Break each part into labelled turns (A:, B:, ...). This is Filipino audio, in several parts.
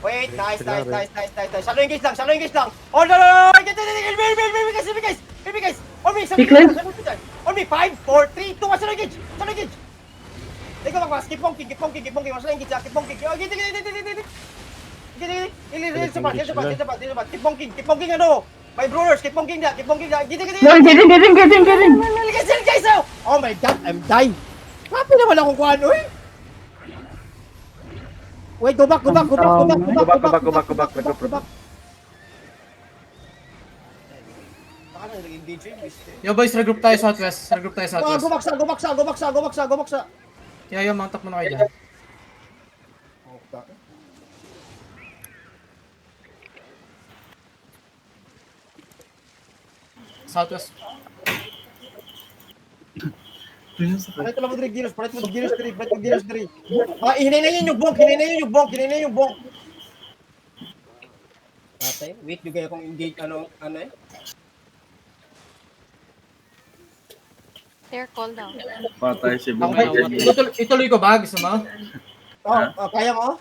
A: Wait, nice. Shallow engage lang. Oh, no. Get. Guys. On me,
B: Pick lane.
A: On me, 5, 4, 3, 2, 1, shallow engage. Take go back, keep bonking. Shallow engage, keep bonking. Oh, get. Keep bonking, ano. My brawlers, keep bonking na.
B: No, getting.
A: Guys, oh my god, I'm dying. Happy naman akong kuhan, uy. Wait, go back.
C: Go back.
A: Baka na nag-engage yun,
D: Yo boys, regroup tayo southwest.
A: Go back sa.
D: Yo, mount up muna kayo dyan. Southwest.
A: Palit mo lang Giros, palit mo Giros 3. Ah, hinay na yun yung bonk. Patay, wait, yung kaya kong engage, ano eh?
E: They're call down.
C: Patay si
D: Okay,
C: Bong.
D: ituloy ko ba? Gusto mo?
A: Kaya mo?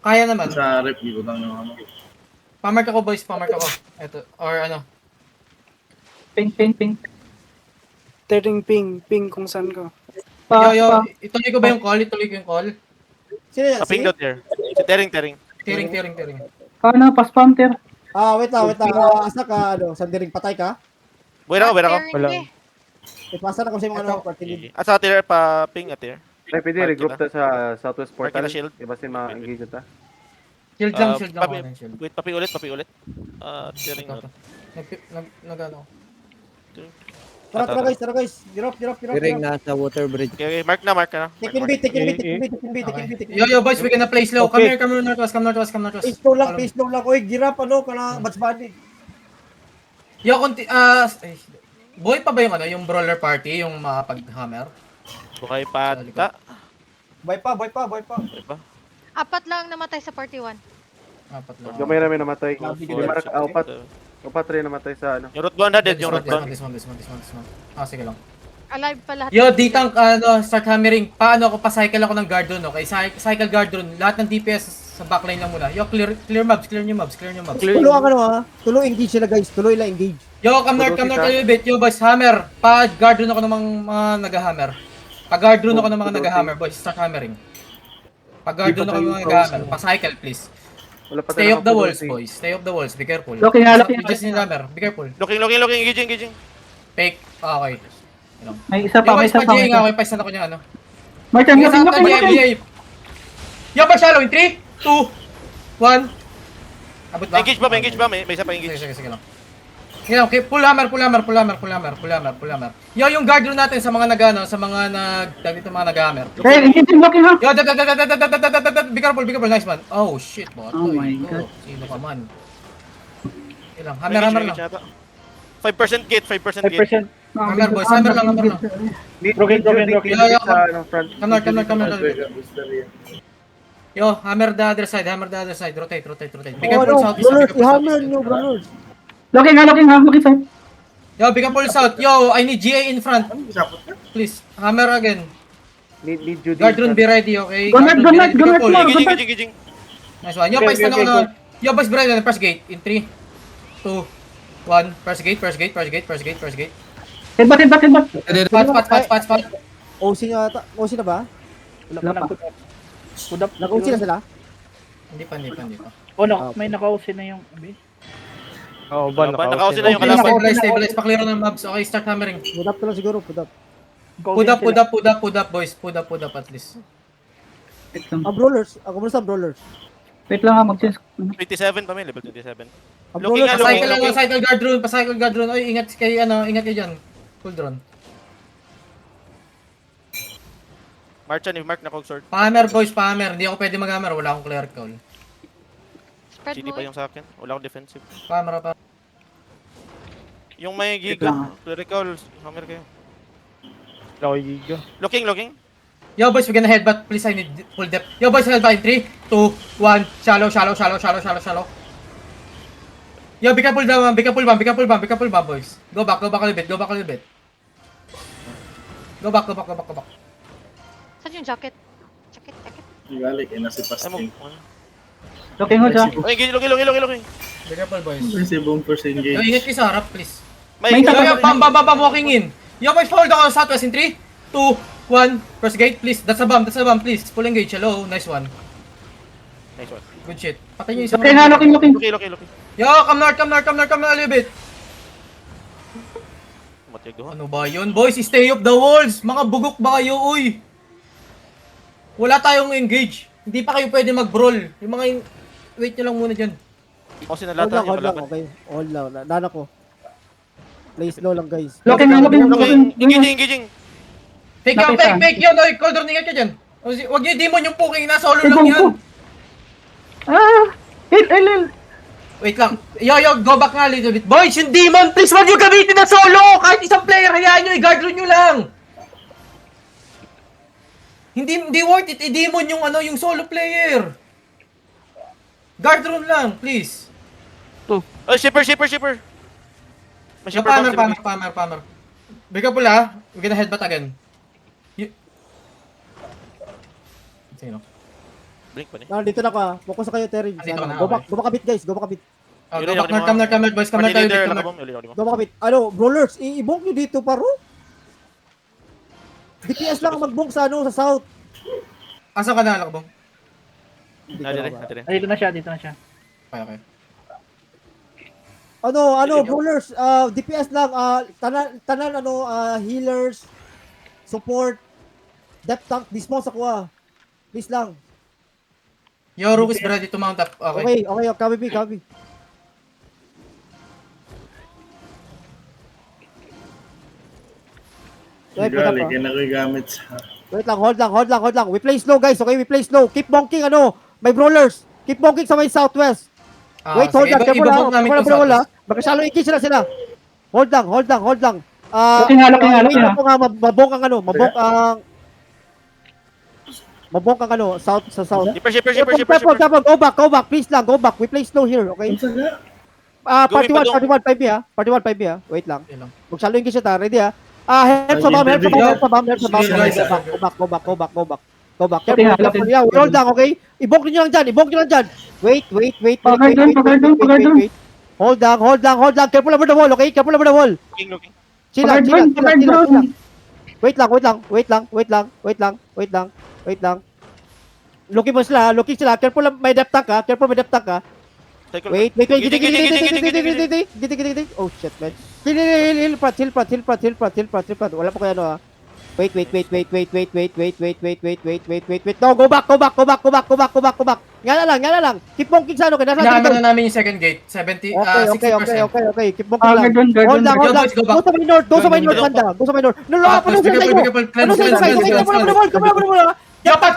D: Kaya naman.
C: Sa rep, di ko lang naman.
D: Pamark ako boys, Ito, or ano.
B: Ping.
F: Turning ping kung saan ka.
D: Yo, ituloy ko ba yung call?
A: Sino yan?
G: Ping dot there. Si Tering.
D: Tiring.
B: Ano, pa-spam ter.
A: Wait lang. Asa ka, sandiring patay ka?
G: Buwera ko.
H: Wala.
A: Pasa na ko sa mga party.
G: At sa Tier pa ping at Tier.
H: Pwede regroup ta sa Southwest
G: Mark
H: Portal.
G: na shield.
H: Iba si ma-engage ta.
D: Shield lang.
G: Papi- Wait, papi ulit. Tering na.
D: Nag-ano.
A: Tara guys. Drop.
F: nasa water bridge.
G: Okay, mark na.
A: Take in beat.
D: Yo boys, we gonna play slow.
H: Okay.
D: Come here, northwest.
A: Pace low lang. Oy, girap, kana batch body.
D: Yo, boy pa ba yung brawler party, yung makapag-hammer?
G: Bukay pata.
A: Boy pa.
G: Diba?
E: 4 lang namatay sa party 1.
D: Apat lang.
H: Gamay na may namatay.
A: Grabe,
H: Di mark upat rin namatay sa ano.
G: Yung root 1 na dead, yung root 1.
D: This one. Sige lang.
E: Alive pa lahat.
D: Yo, ditang start hammering. Paano ako pa-cycle ako ng guard doon, okay? Cycle guard doon. Lahat ng DPS sa backline lang muna. Yo, clear new mobs.
A: Tuloy engage sila guys. Tuloy lang engage.
D: Yo, come north a little bit. Yo, boys, hammer. Pa-guard doon ako ng mga nag-hammer. Pa-guard doon ako ng mga nag-hammer, boys. Start hammering. Pa-guard doon ako ng mga nag-hammer. Pa-cycle, please.
H: Wala pa
D: Stay
H: tayo
D: off the walls,
H: nakapulong,
D: boys. Stay off the walls. Be careful.
B: Looking.
D: Just in hammer. Be careful.
G: Looking, engaging.
D: Fake. Okay.
B: May isa pa.
D: Okay, paisan ako niya, ano.
B: Martin.
D: Yo, pa-shallow in 3, 2, 1. Abot ba?
G: Engage ba? May isa pa engage.
D: Sige lang. Okay, pull hammer. Yo, yung guard room natin sa mga nag-hammer.
B: Hey, looking ha.
D: Yo, be careful, nice man. Oh shit, boy.
B: Oh my God.
D: Sino ka man? Ilang,
G: May
D: hammer
G: engage
D: lang.
G: yata. 5% gate.
B: 5%.
D: Hammer, boys, hammer lang.
H: Broken.
D: Yo,
H: Sa ano front.
D: Come north. Yo, hammer the other side. Rotate. Be careful south.
B: Looking side.
D: Yo, be careful south. Yo, I need GA in front. Please, hammer again.
H: Need Judy.
D: Guard room, be ready, okay?
B: Go
D: Guard room, be ready, be
B: north,
D: careful.
B: go north.
G: Engaging.
D: Nice one. Yo, pais na ako na. Yo, boys, be ready. Press gate. In 3, 2, 1. Press gate. Pat.
A: OC na ba?
B: Wala pa.
A: Nag-OC na sila?
D: Hindi pa.
B: Oh no, may naka-OC na yung abi.
H: Oo, ba
G: Naka-out sila yung
D: Okay,
G: kalaban.
D: stabilize. Pa-clear ng mobs. Okay, start hammering.
A: Put up na lang siguro, put up.
D: Put up, boys. Put up at least.
B: Wait lang.
A: Brawlers. Ako muna sa brawlers.
B: Wait lang ha, mag-change.
G: 27 pa may level 27.
A: Ang
G: Looking
A: brawlers.
G: nga,
D: Pacycle lang, pa-cycle guard drone. Oy, ingat kayo dyan. Full drone.
G: Marchan, if Mark na sword.
D: Pa-hammer, boys, pa-hammer. Hindi ako pwede mag-hammer. Wala akong clear call.
E: Spread
G: CD
E: mo.
G: pa yung sa akin. Wala akong defensive.
D: Pa-hammer pa.
G: Yung may
B: lang,
G: giga.
B: ah.
G: Recall. Hammer kayo.
H: Giga.
G: Looking.
D: Yo, boys, we're gonna headbutt. Please, I need full depth. Yo, boys, headbutt in 3, 2, 1. Shallow. Yo, be careful bomb, boys. Go back a little bit. Go back.
E: Saan yung jacket? Jacket.
C: Galik, nasa
G: Ay mo.
C: pasting.
B: Looking hold siya.
G: Ay, engage, looking.
D: Be careful, boys.
C: Kasi bumpers engage.
D: Yo, ingat kayo sa harap, please.
G: May
D: Yo, bam, walking in. Yo, boys, hold ako sa southwest in 3, 2, 1. First gate, please. That's a bomb, please. Full engage. Hello, nice one.
G: Nice one.
D: Good shit. Patay nyo isang...
B: Okay nga, looking.
G: Looking.
D: Yo, come north a little bit.
G: Matiyag doon.
D: Ano ba yun, boys? Stay up the walls. Mga bugok ba kayo, uy? Wala tayong engage. Hindi pa kayo pwede mag-brawl. Yung mga... Wait nyo lang muna dyan.
G: Kasi
A: Hold
G: nalata
A: lang,
G: yung
A: hold lang,
G: kalaban.
A: okay. Hold lang. Nana ko. Play slow lang, guys.
B: Looking.
G: Engaging.
D: Fake
B: Nakita.
D: yan, fake yun. Oy, Coldron, ingat ka dyan. Huwag nyo demon yung puking. Nasa solo lang yan.
B: Hil.
D: Wait lang. Yo, go back nga a little bit. Boys, yung demon, please wag nyo gamitin na solo! Kahit isang player, hayaan nyo, i-guard nyo lang! Hindi worth it, i-demon yung yung solo player. Guard rune lang, please.
G: Oh, shipper. May
D: Yung
G: shipper bomb.
D: Palmer. Bigla pula, we're gonna headbutt again. Sino?
G: Blink pa ni.
A: Dito na ka. Focus na kayo, Terry.
D: Dito na,
A: Go back
D: okay.
A: a bit, guys. Go back a bit.
D: Oh,
G: Yun,
D: come north, boys. Come north,
G: Party
D: tayo,
G: leader,
D: come north.
G: nakabom. Yuli mo.
A: Go back a bit. Brawlers, i-bonk nyo dito, paro. DPS lang ang mag-bonk sa south.
D: Asan ka na, Lakbong?
G: Nadire.
B: Dito na siya.
D: Okay.
A: Brawlers, DPS lang, tanan, healers, support, depth tank, dismount sa kuha. Please lang.
D: Yo, Rook is ready to mount up. Okay.
A: Okay, copy.
C: Gali, kinagamit sa...
A: Wait lang, hold lang. We play slow, guys, okay? We play slow. Keep bonking, may brawlers. Keep bonking sa may southwest. Wait, hold lang, careful lang. Wala. Magkasalo ikis sila. Hold lang.
B: Looking nga.
A: Mabonk ang south, sa south.
G: Shipper.
A: Careful, go back, please lang, go back. We play slow here, okay? Party 1, 5B ha. Wait lang.
D: Okay lang.
A: Magsalo ikis siya, ready ha? Help sa bomb. Go back. Careful. Yeah, hold lang, okay? Ibonk nyo lang dyan. Wait. Hold lang. Careful over the wall, okay?
G: Looking.
A: Chill lang. Wait lang. Looking sila. Careful lang, may depth tank ka.
G: Cycle.
A: Wait.
G: Gigi.
A: Oh shit, man. Hill front. Wala pa kayo ha. Wait. No, go back. Yan na lang. Keep bonking sa kaya nasa
D: Hinahammer na namin yung second gate. 60%.
A: Okay. Keep bonking lang.
B: Guard.
A: Hold lang.
D: Go back.
A: Go sa my north banda. No,
D: Yo, pass.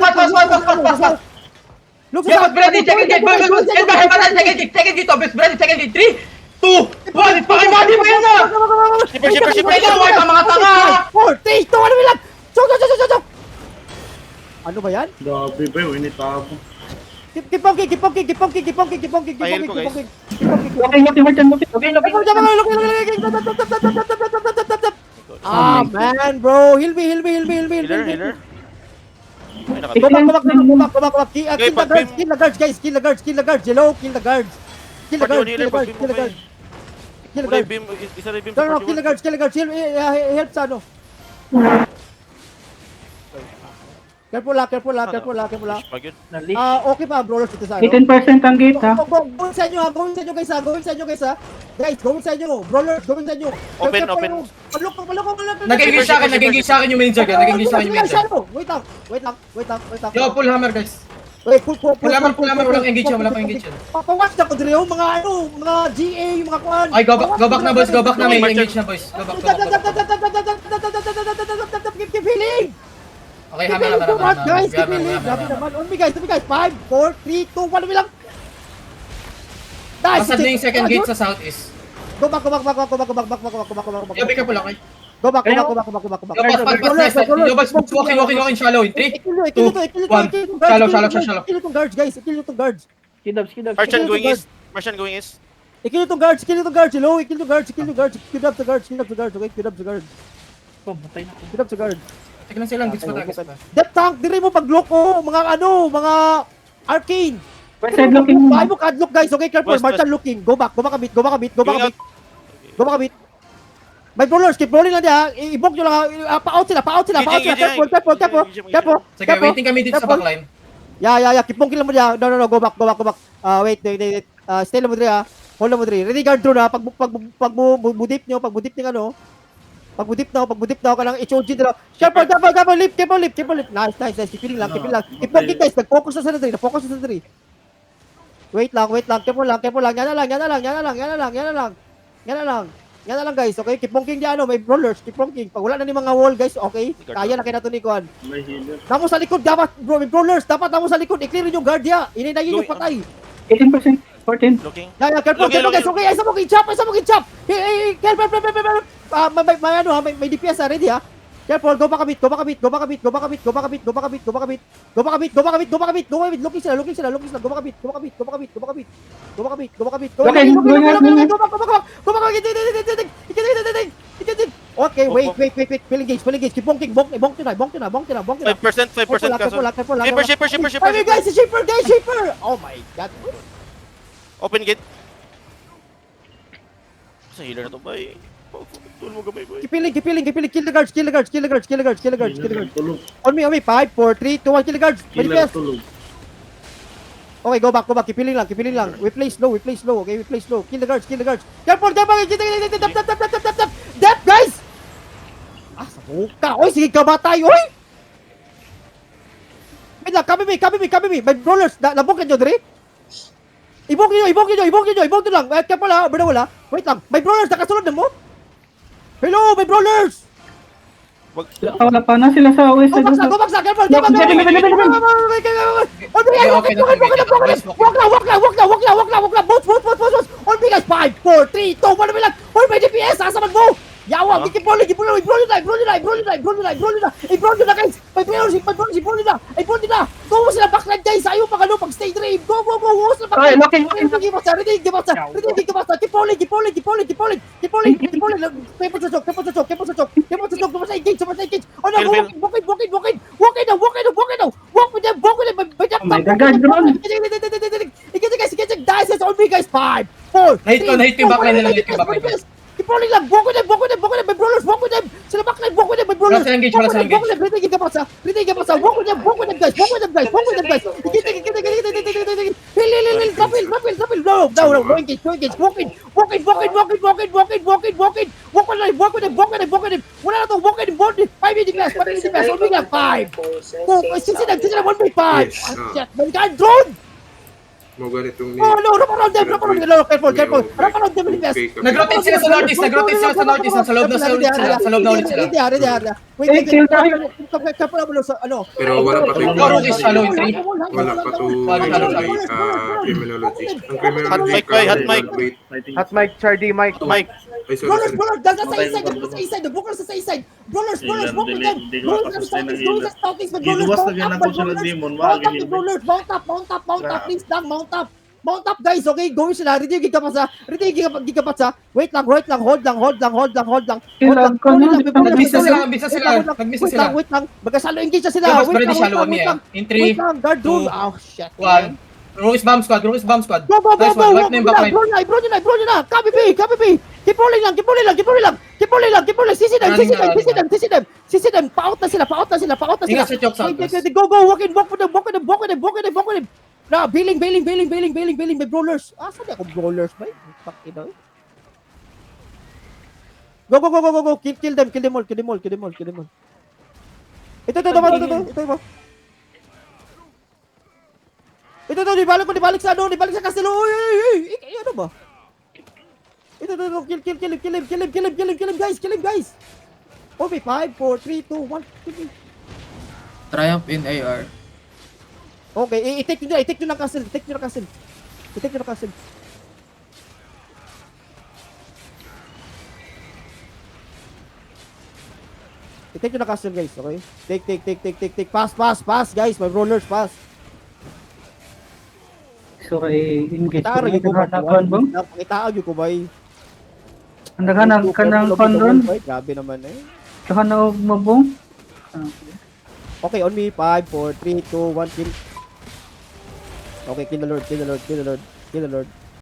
A: Look
D: Yo, Brady, second gate. Boys. Second gate, boys. Brady, second gate. 3, 2, 1. Pakibody mo yan na!
G: Shipper.
D: Wait lang, wipe ang mga tanga!
A: 4, 3, 2, 1, lang! Chok! Ano ba yan?
C: Grabe ba yun, initabo.
A: Keep bonking.
G: Pahil ko, guys.
A: Man, bro. Heal me.
G: Healer. Ay,
A: Go
G: nakatayo.
A: back. Kill the guards, guys. Kill the guards. Hello, kill the guards. Kill the guards.
G: Wala yung beam. Isa na yung beam.
A: No, kill the guards. Help sa ano. Careful lang.
G: Pag yun.
A: Okay pa, brawlers dito sa ano.
B: 18% ang gate ha.
A: Gawin sa inyo guys ha. Guys, gawin sa inyo. Brawlers, gawin sa inyo.
G: Open.
A: Palok.
D: Nag-engage sa akin yung main jug.
A: Wait lang.
D: Yo, pull hammer, guys.
A: Wait, pull
D: Walang engage yan.
A: Papawatch na ko dire mga GA, yung mga kuan.
D: Ay, go back na, boys. Go back na, may engage na, boys. Go back.
A: Keep healing.
D: Okay, hammer na.
A: Guys, keep healing. Grabe naman. On me guys. 5, 4, 3, 2, 1 lang. Nice.
D: Pasad na yung second gate sa southeast.
A: Go back.
D: Yo, pick up lang, okay?
A: Go back.
D: Yo, pass. Yo, boys, walking, shallow. In 3,
A: Kill itong guards, guys. Kill itong guards.
B: Skid up.
G: Martian going east.
A: Kill itong guards. Hello, kill the guards. Kill up the guards. Okay, kill up the guards.
B: Patay na ako.
A: Kill up the guards.
D: Tignan lang silang gets pa.
A: Death tank, dire mo pagloko, mga arcane.
B: West side looking.
A: Bahay mo kadlock guys, okay, careful.
G: West,
A: Marshall looking. Go back a bit.
G: Going out.
A: Go back a bit. May brawlers, keep rolling lang dia. I-book nyo lang. Pa-out sila.
G: Gijing.
A: Careful.
D: Sige, waiting kami dito sa backline.
A: Yeah. Keep bonking lang mo dia. No. Go back. Wait. Stay lang mo diri ha. Hold lang mo diri. Ready guard drone ha. Pag budip nyo ano. Pag budip na ka lang i-charge nila. Careful, leap. Nice. Keep lang. Keep bonking guys. Nag-focus na sa diri. Wait lang. Careful lang. Yan na lang guys, okay? Keep bonking diyan, may brawlers, keep bonking. Pag wala na ni mga wall guys, okay? Kaya na kayo nato ni Kuan.
C: May healer.
A: Namo sa likod dapat, bro, may brawlers, dapat namo sa likod, i-clear yung guard ya. Ininayin yung patay.
B: 18%. 14.
G: Looking.
A: Yeah, careful guys, okay? Isa mo chop. Hey, careful. May DPS ready ha. Careful, go back a bit. Looking sila. Go back a bit. Okay, wait. Feeling gauge. Keep bonking tonight.
G: 5%.
A: Careful lang.
G: Shipper.
A: Hey guys, shipper. Oh my god.
G: Open gate. Sa healer na to, boy. Tulong mo gamay, boy.
A: Keep healing. Kill the guards.
C: Tulog.
A: On me. 5, 4, 3, 2, 1. Kill the guards. May
C: Killer
A: DPS.
C: tulog.
A: Okay, go back. Keep healing lang. We play slow. Okay, we play slow. Kill the guards. Careful. Dep, guys. Sa buka. Oy, sige ka batay. Oy. Wait lang, kami me. May brawlers. Labog ka nyo, Dre. Ibog nyo lang. Careful ha, wala. Wait lang. May brawlers. Nakasunod na mo. Hello, may brawlers.
B: Wala pa na sila sa west side.
A: Go back sa. Careful. Walk lang. Boats. On me guys. 5, 4, 3, 2, 1. Oy, may DPS. Asaman mo. Yawa, keep rolling. Bro nila, guys. May brawlers na. Go mo sila backline guys. Ayaw pag stay dream. Go. Sila
B: Ay,
A: backline.
B: looking.
A: Ready, give us. Keep rolling. Keep on the choke. Engage. Oh no, walk in. Walk with them.
B: Oh my God, guard drone.
A: Engage, guys. It's on me, guys. 5, 4,
D: Nahit ko yung backline nila.
A: Keep rolling lang. Walk with them. May brawlers. Walk with them. Sila backline. Walk with them. May brawlers.
D: Wala silang engage, wala silang engage.
A: Ready, give us. Walk with them, guys. Hill. Drop it. No. Engage. Walk in. Walk with them. Wala na to. Walk in. 5 minutes class. Only lang. 5. 2, 6 them. 1 by 5. Shit. May guard drone.
I: Mo ganitong
A: Oh no, wrap around them. Careful. Wrap around them, guys.
D: Nag-rotate sila sa northeast. Sa loob na ulit sila.
A: Ready. Wait. Careful naman sa ano.
I: pero wala pa to
D: Ikaw, Rodis, shallow in 3.
I: wala pa to criminology. Ang
G: Hot
I: criminology
G: mic, boy, hot mic.
I: wait.
C: Fighting.
H: Hot mic, Chardy, mic.
G: Mike.
I: Ay, sorry.
A: Brawlers, dagat sa east side. The brawlers sa east side. Brawlers, walk with them.
C: Hindi ko
A: Brawlers,
C: tapos na ng
A: going sa southeast.
C: Ginuwas na ganun po siya ng demon.
A: Mount up the brawlers. Mount up. Please lang, mount up. Mount up guys, okay? Going sila. Ready gigapat sa. Wait lang. Hold lang.
D: Nagbisa sila.
A: Wait lang. Magkasalo engage na sila.
D: Mas ready shallow kami In 3,
A: Wait lang. Guard drone.
D: 2,
A: Oh shit.
D: 1. Ruiz bomb squad.
A: Go.
D: Nice one. Wipe na yung backline.
A: Bro na. Copy B. Keep rolling lang. Sisi them. Pa-out na sila.
D: Ingat sa choke sound.
A: Go. Walk with them. Na, bailing. May brawlers. Saan ako brawlers ba? Fuck it out. Go. Kill them all. Ito, dibalik sa Castelo. Uy. Ano ba? Ito, kill him, guys. Okay, 5, 4, 3, 2, 1.
D: Triumph in AR.
A: Okay, i-take nyo ng castle. I-take nyo ng castle, guys, okay? Take. Pass, guys. My rollers, pass.
B: So, engage
A: Kitaan
B: ko.
A: yung
B: Naghanap bang?
A: Kitaan yung kubay.
B: Ang naghanap ka ng conron?
A: Grabe naman eh.
B: Saka na mabong?
A: Okay, on me. 5, 4, 3, 2, 1, kill. Okay, kill the Lord, kill the Lord, kill the Lord, kill the Lord.